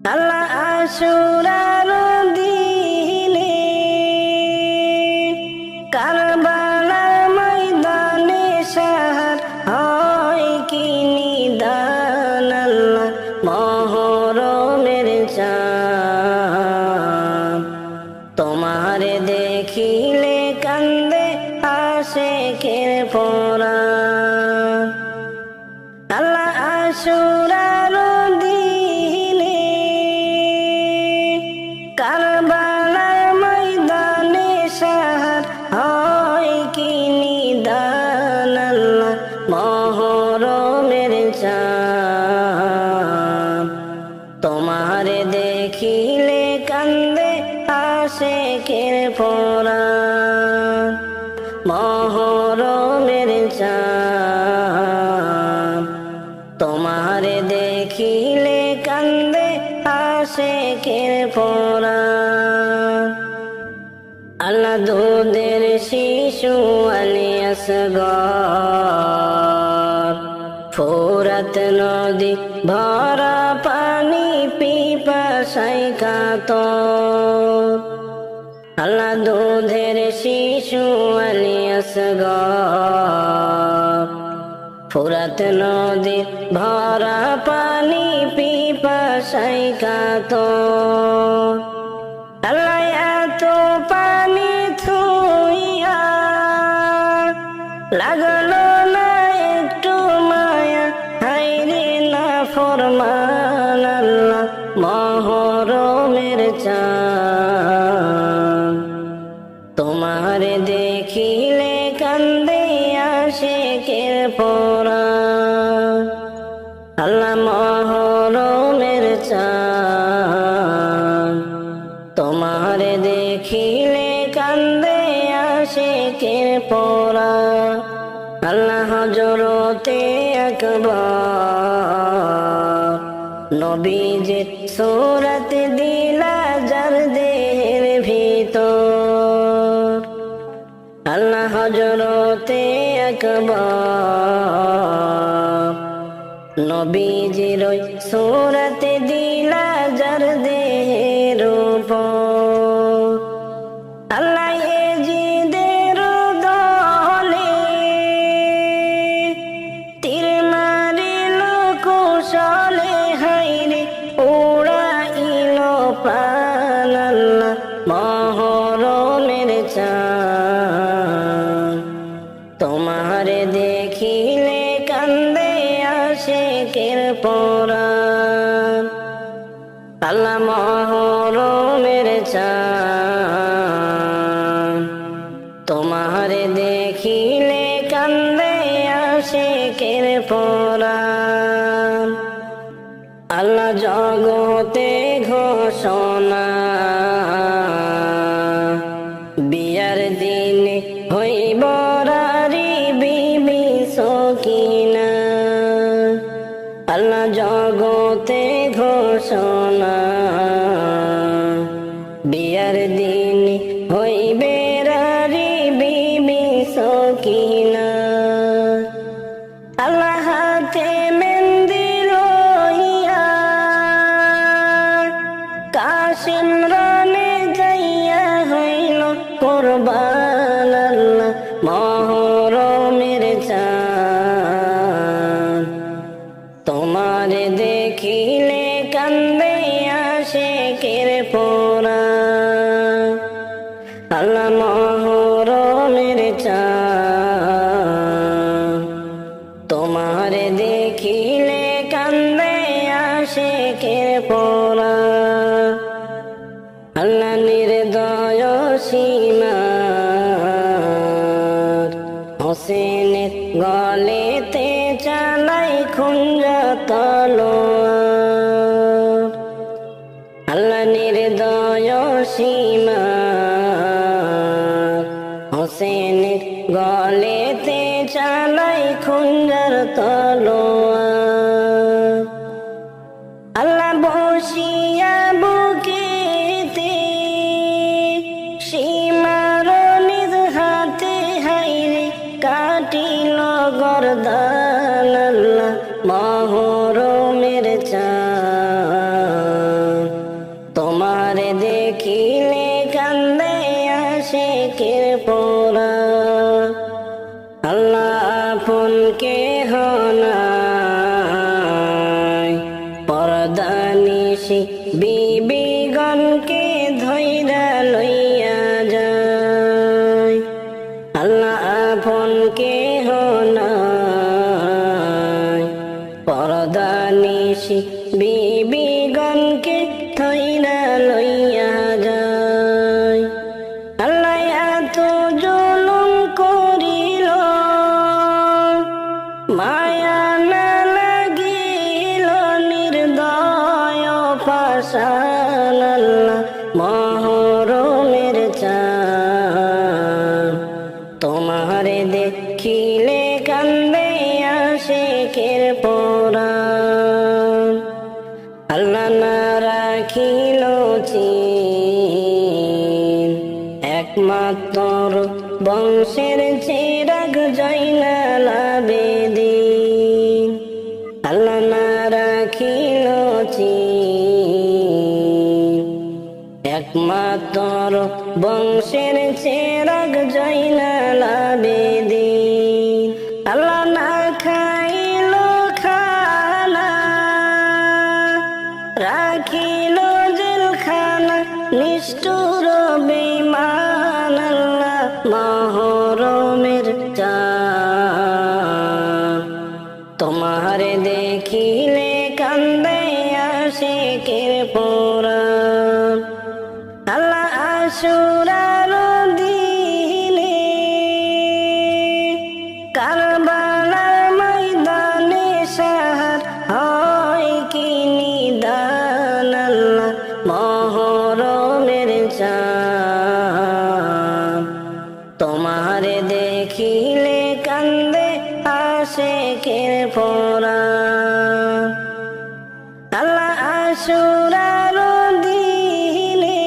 আল্লাহ আশুরার দিনে কারবালার ময়দানে সাহার হয় কি নিদান আল্লাহ মহরমের চাঁদ তোমারে দেখিলে কান্দে আশিকের পরাণ আল্লাহ আশুরার দিনে কারবালার ময়দানে সাহার হয় কি নিদান আল্লাহ মহরমের চাঁদ তোমারে দেখিলে কান্দে আশিকের পরাণ মহরমের চাঁদ তোমারে দেখিলে কান্দে আশিকের পরাণ আল্লাহ দুধের শিশু আলী আসগর ফোরাত নদী ভরা পানি পিপাসায় কাতর আল্লাহ দুধের শিশু আলী আসগর ফোরাত নদী ভরা পানি পিপাসায় কাতর আল্লাহ এত পানি থুইয়া লাগলো না একটু মায়া হায়রে না ফরমান আল্লাহ মহরমের চাঁদ তোমারে দেখিলে কান্দে আশিকের পরাণ আল্লাহ মহরমের চাঁদ তোমারে দেখিলে কান্দে আশিকের পরাণ আল্লাহ হযরতে আকবর নবীজির সূরত দিলা যার দেহের ভিতর আল্লাহ হযরতে আকবর নবীজির সূরত দিলা যার দেহের উপর আল্লাহ এজিদের দলে তীর মারিল কুশলে হায়রে উড়াইল প্রাণ আল্লাহ মহরমের চাঁদ তোমারে দেখিলে কান্দে আশিকের পরাণ আল্লাহ মহরমের চাঁদ তোমারে দেখিলে কান্দে আশিকের পরাণ আল্লাহ জগতে ঘোষণা বিয়ার দিনে হইব রারি বিবি সকিনা আল্লাহ জগতে ঘোষণা বিয়ার দিনে হইবে রারি বিবি সকিনা আল্লাহ হাতে মেহেন্দি লইয়া কাশিম রানে যাইয়া হইল কুরবান আল্লাহ মহরমের চাঁদ তোমারে দেখিলে কান্দে আশিকের পরাণ আল্লাহ মহরমের চাঁদ তোমারে দেখিলে কান্দে আশিকের পরাণ আল্লাহ নির্দয় সীমার হোসেনের গলেতে চালাই খুঞ্জা তলোয়ার আল্লাহ নির্দয় সীমার হোসেনের গলেতে চালাই খুঞ্জার তলোয়ার আল্লাহ বসিয়া বুকেতে সীমার নিজ হাতে হাইরে কাটিল গর্দান আল্লাহ মহরমের চাঁদ পরদানিশি বিবিগণকে ধৈরা লইয়া যায় আল্লাহ আপন কেহ নাই পরদানিশি বিবিগণকে ধৈরা লইয়া যায় আল্লাহ এত জুলুম করিল মায়া না লাগিল নির্দয় পাষাণ আল্লাহ মহরমের চাঁদ তোমারে দেখিলে কান্দে আশিকের পরাণ আল্লাহ না রাখিল চিন একমাত্র বংশের চিরাগ জয়নাল আবেদীন আল্লাহ না রাখিল চিন একমাত্র বংশের চিরাগ জয়নাল আবেদীন আল্লাহ না খাইল খানা রাখিল জেলখানা নিষ্ঠুর বেঈমান আল্লাহ মহরমের চাঁদ তোমারে দেখিলে কান্দে আশিকের পরাণ আল্লাহ আশুরার দিনে কারবালার ময়দানে সাহার হয় কি নিদান আল্লাহ মহরমের চাঁদ তোমারে দেখিলে কান্দে আশিকের পরাণ আল্লাহ আশুরার দিনে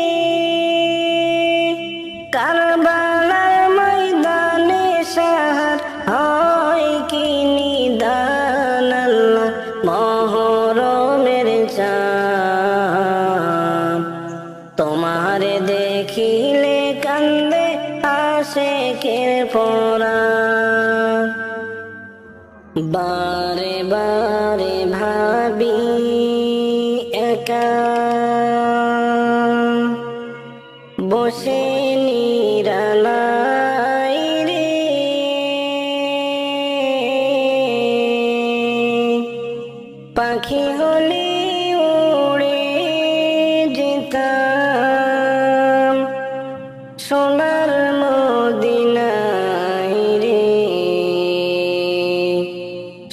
কারবালার ময়দানে সাহার হয় কি নিদান আল্লাহ মহরমের চাঁদ তোমারে দেখিলে কান্দে আশিকের পরাণ বারে বারে ভাবি একা বসে নিরালাই রে পাখি হলে উড়ে যেতাম সোনার মদিনায় রে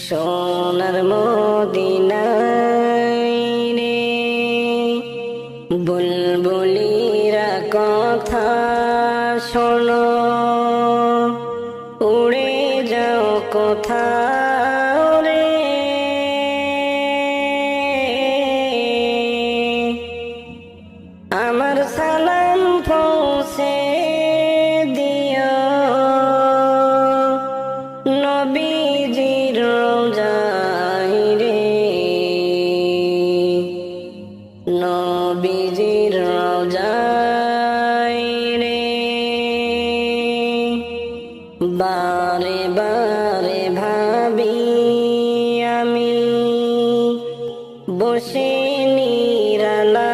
সোনার মদিনায় রে বুলবুলিরা কথা শোনো উড়ে যাও কোথাও রে আমার সালাম পৌঁছে দিও নবীজির রোজায় রে নবীজির রোজায় রে বারে বারে ভাবি আমি বসে নিরালা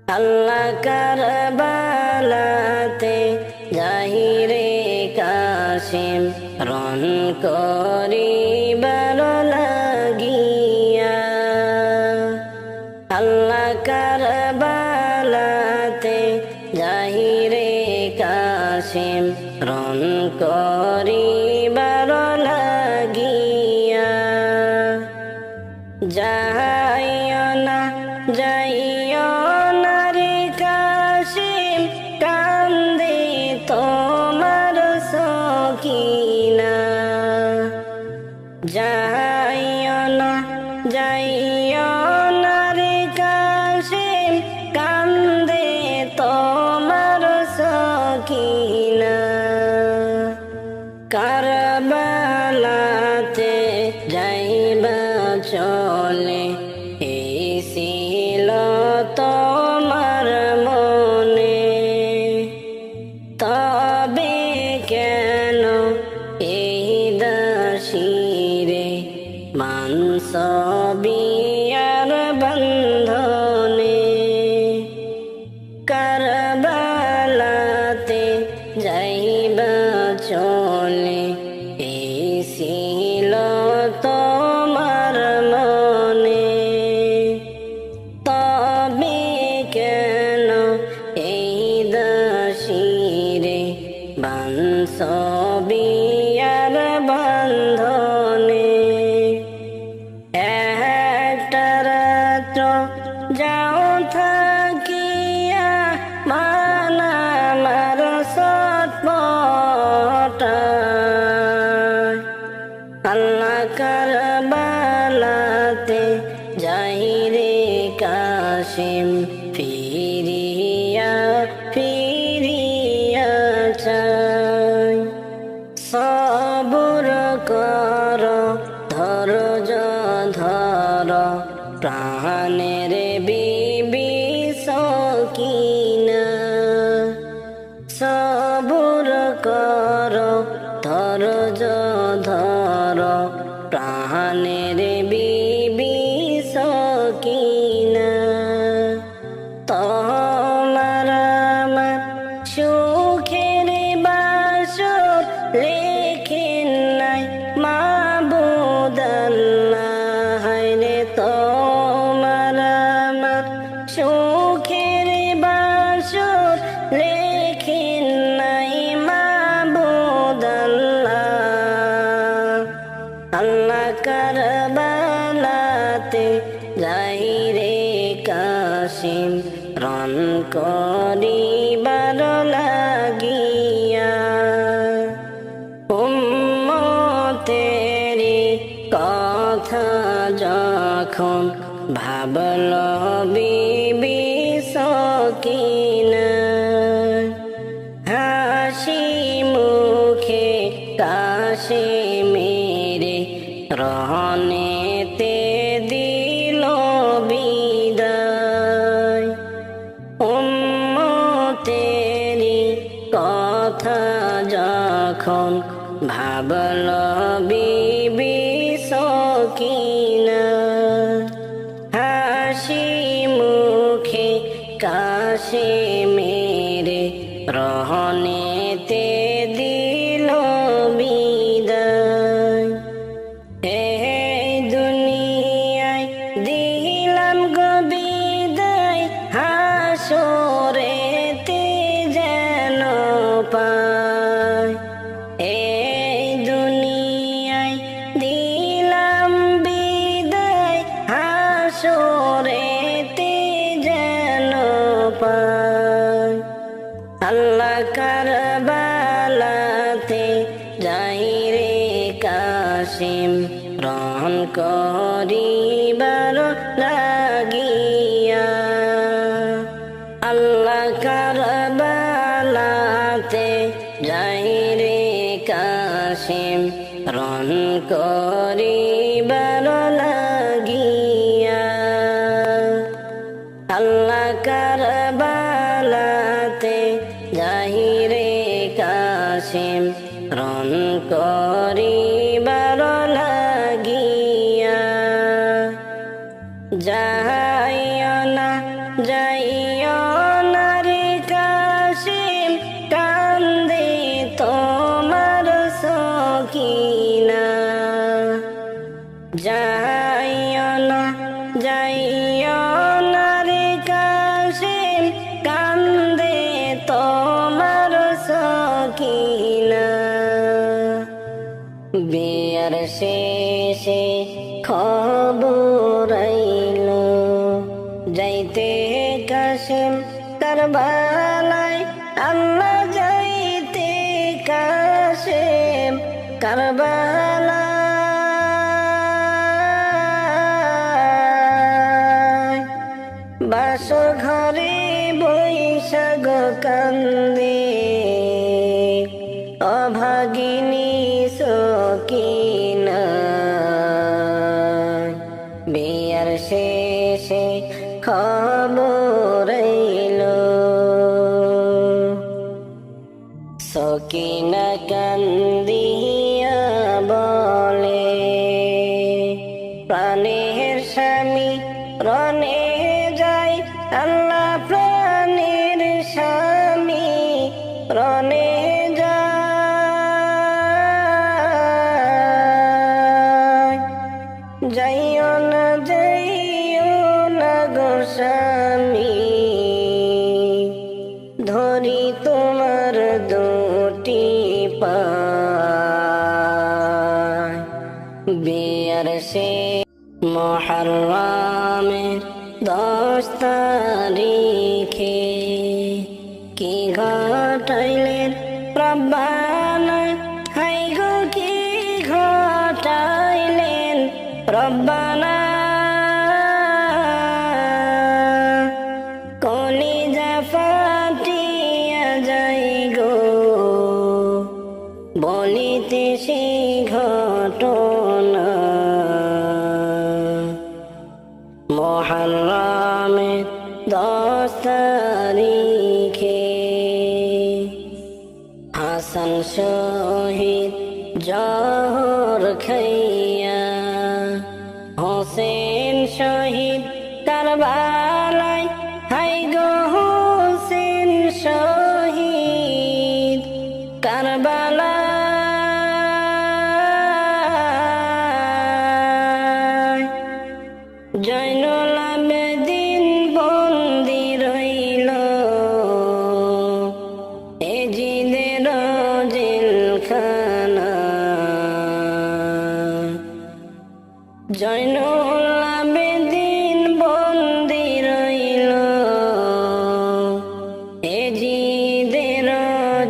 আল্লাহ কারবালাতে জাহিরে কাশিম রন করিবার লাগিয়া আল্লাহ কারবালাতে জাহিরে কাশিম রন করিবার লাগিয়া যাইও না যাইও না রে কাশিম কান্দে তোমার সকিনা যাইও না যাইও না রে কাশিম কান্দে তোমার সকিনা কারবালাতে যাইবা চলে এই ছিল তোমার মনে তবে কেন এই দাসিরে মানস বিয়ার বন্ধনে কারবালাতে যাইবা চলে এই ছিল তোমার মনে তবে কেন এই দাসিরে বাঞ্ছ বিয়ার বন্ধনে একটা রাত্র যাও থাকিয়া মানামার সৎপটায় আল্লাহ কারবালাতে যাইরে কাশিম ফিরিয়া ফিরিয়া চাই সবুর কর ধৈর্য ধর প্রাণের বিবি সকিনা সবুর কর ধৈর্য ধর প্রাণের বিবি সকিনা তোমার আমার সুখের বাসর লেখেন নাই মাবুদ আল্লাহ রে তোমার আমার সুখের বাসর লেখেন নাই মাবুদ আল্লাহ আল্লাহ কারবালাতে যাইরে কাশিম রন করিবার লাগিয়া উম্মতেরি কথা যখন ভাবল বিবি সকিনা হাসি মুখে কাশিমেরে রহনেতে দিল বিদায় উম্মতেরি কথা যখন ভাবল বিবি সকিনা হাসি মুখে কাশিমেরে রহনেতে দিল বিদায় এই দুনিয়ায় দিলাম গো বিদায় হাসরেতে যেন পাই এই দুনিয়ায় দিলাম বিদায় হাসরেতে যেন পাই আল্লাহ কারবালাতে যাইরে কাশিম রন করিবার লাগিয়া আল্লাহ কারবালাতে যাইরে কাশিম রন করিবার লাগিয়া আল্লাহ কারবালাতে যাইরে কাশিম রন করিবার লাগিয়া যাইও না যাইও যাইও না যাইও না রে কাশিম, কান্দে তোমার সকিনা। বিয়ার শেষে খবর আইল, যাইতে কাশিম কারবালায়, আল্লাহ যাইতে কাশিম কারবালায়। বাস ঘরে বৈশাখ কান্দে অভাগিনী সকিনা। বিয়ার শেষে খবর আইল, সকিনা কান্দিয়া বলে, প্রাণের স্বামী রনে যায়, আল্লাহ প্রাণের স্বামী রনে যায়। যাইও না গো স্বামী, ধরি তোমার দুটি পায়। বিয়ার সে মুহররমের 10 তারিখে কি ঘটাইলেন রব্বানা, হাই গো কি ঘটাইলেন রব্বানা। কলিজা ফাটিয়া যাই গো বলিতে সে ঘটনা। মুহররমের 10 তারিখে হাসান শহীদ জহর খাইয়া, হোসেন শহীদ কারবালায়, হাই গো হোসেন শহীদ কারবালায়। জয়নুল আবেদিন বন্দি রইল এজিদের জেলখানা। জয়নুল আবেদিন বন্দি রইল এজিদের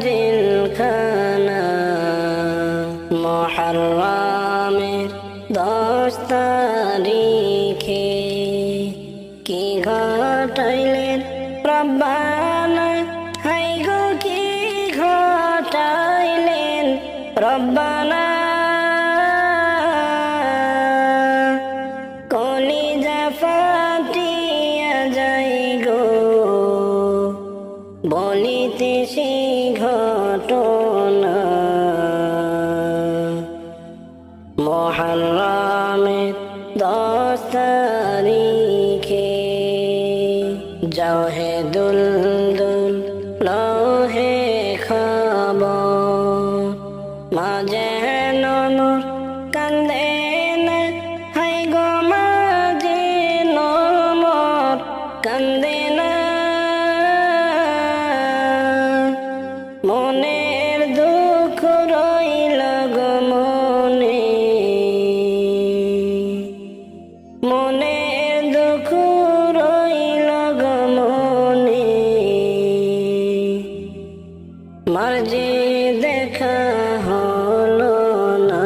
জেলখানা। মুহররমের 10 তারিখে কি ঘটাইলেন রব্বানা, হাই গো কি ঘটাইলেন রব্বানা। কলিজা ফাটিয়া যাই গো বলিতে সে ঘটনা। মুহররমের 10 তারিখে যাও হে দুলদুল লহে খবর, মা যেন মোর কান্দে না, হাই গো মা যেন মোর কান্দে না। মনের দুঃখ রইল গো মনে, মনের দুঃখ রইল গো মনে। মার যে দেখা হলো না,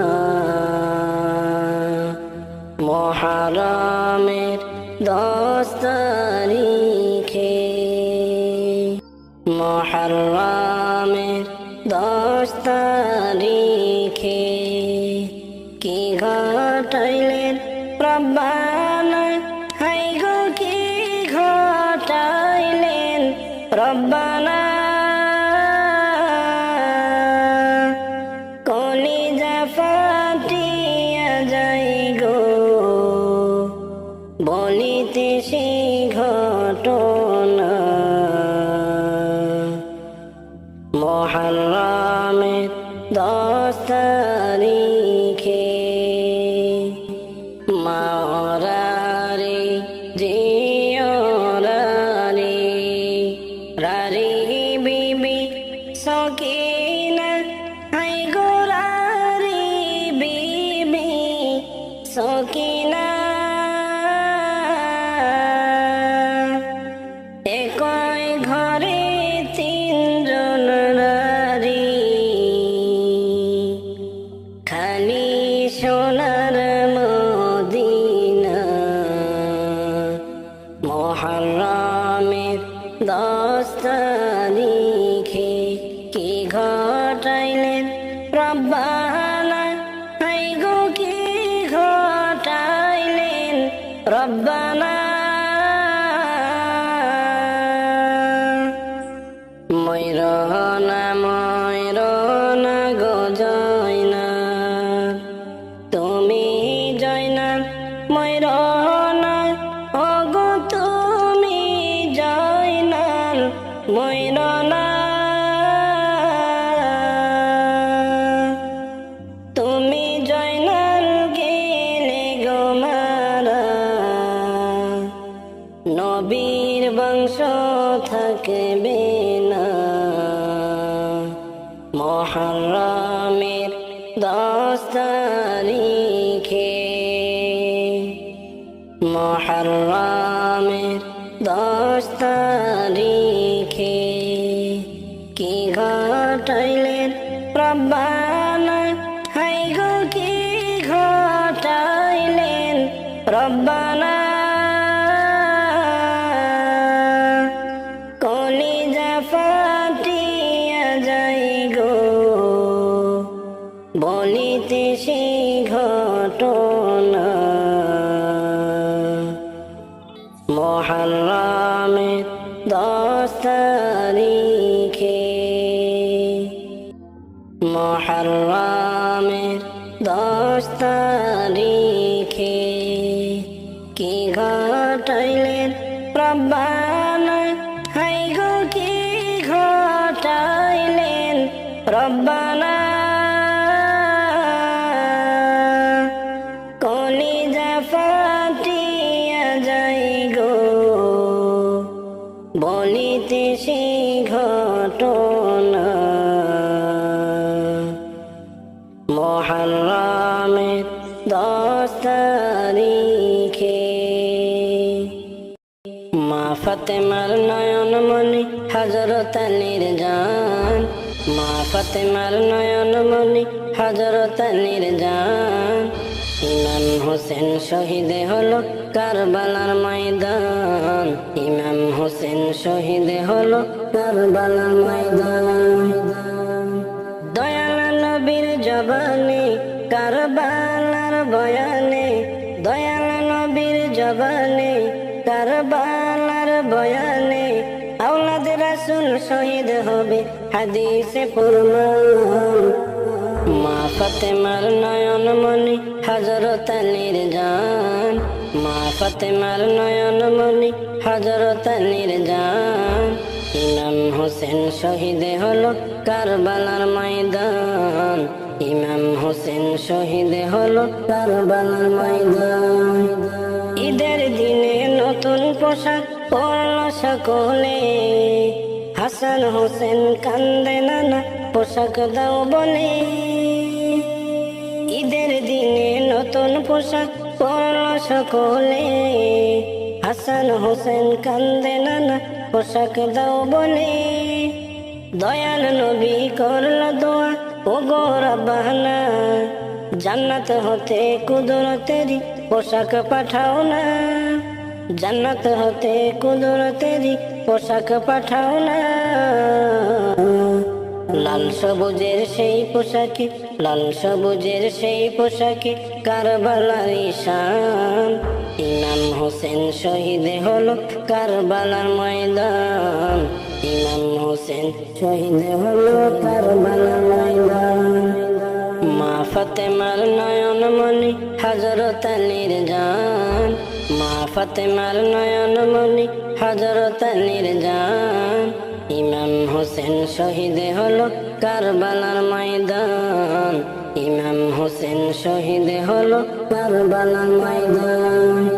মুহররমের 10 তারিখে। মুহররমের 10 তারিখে কি ঘটাইলেন রব্বানা, হাই গো কি ঘটাইলেন রব্বানা। কলিজা ফাটিয়া যাই গো বলিতে সে ঘটনা। মুহররমের 10 তারিখে রব্বানা হাই গো কি ঘটাইলেন রব্বানা ময়ূরনা গো জয়নাল তুমি জয়নাল ময়ূরনা ও গো তুমি জয়নাল ময়ূরনা তুমি জয়নাল গেলে গো মারা নবীর বংশ থাকবে না মুহররমের 10 তারিখে মুহররমের 10 তারিখে কি ঘটাইলেন রব্বানা হাই গো কি ঘটাইলেন রব্বানা কলিজা ফাটিয়া যাই গো বলিতে সেই ঘটনা মুহররমের 10 তারিখে মুহররমের 10 তারিখে কি ঘটাইলেন রব্বানা হাই গো কি ঘটাইলেন রব্বানা কলিজা ফাটিয়া যাই গো বলিতে সেই ঘটনা মুহররমের 10 তারিখে মা ফাতেমার নয়ন মনি হযরত আলীর জান মা ফাতেমার নয়ন মনি হযরত আলীর জান ইমাম হোসেন শহীদ হলো কারবালার ময়দান ইমাম হোসেন শহীদ হলো কারবালার ময়দান দয়াল নবীর জবানে কারবালার বয়ানে দয়াল নবীর জবানে কারবালার বয়ানে আওলাদ রাসূল শহীদ হবে হাদিসে প্রমাণ মা ফাতেমার নয়ন মনি হযরত আলীর জান মা ফাতেমার নয়ন মনি হযরত আলীর জান ইমাম হোসেন শহীদ হলো কারবালার ময়দান ইমাম হোসেন শহীদ হলো কারবালার ময়দান ঈদের দিনে নতুন পোশাক পরল সকলে হাসান হোসেন কান্দে নানা পোশাক দাও বলে ঈদের দিনে নতুন পোশাক পরল সকলে হাসান হোসেন কান্দে নানা পোশাক দাও বলে দয়াল নবী করল দোয়া ও গো রব্বানা জান্নাত হতে কুদরতেরি পোশাক পাঠাও না জান্নাত হতে কুদরতেরি পোশাক পাঠাও না লাল সবুজের সেই পোশাকে লাল সবুজের সেই পোশাকে কারবালার ঈশান ইমাম হোসেন শহীদ হলো কারবালার ময়দান ইমাম হোসেন শহীদ হলো কারবালার ময়দান মা ফাতেমার নয়ন মনি হযরত আলীর জান মা ফাতেমার নয়ন মনি হযরত আলীর জান ইমাম হোসেন শহীদ হলো কারবালার ময়দান ইমাম হোসেন শহীদ হলো কারবালার ময়দান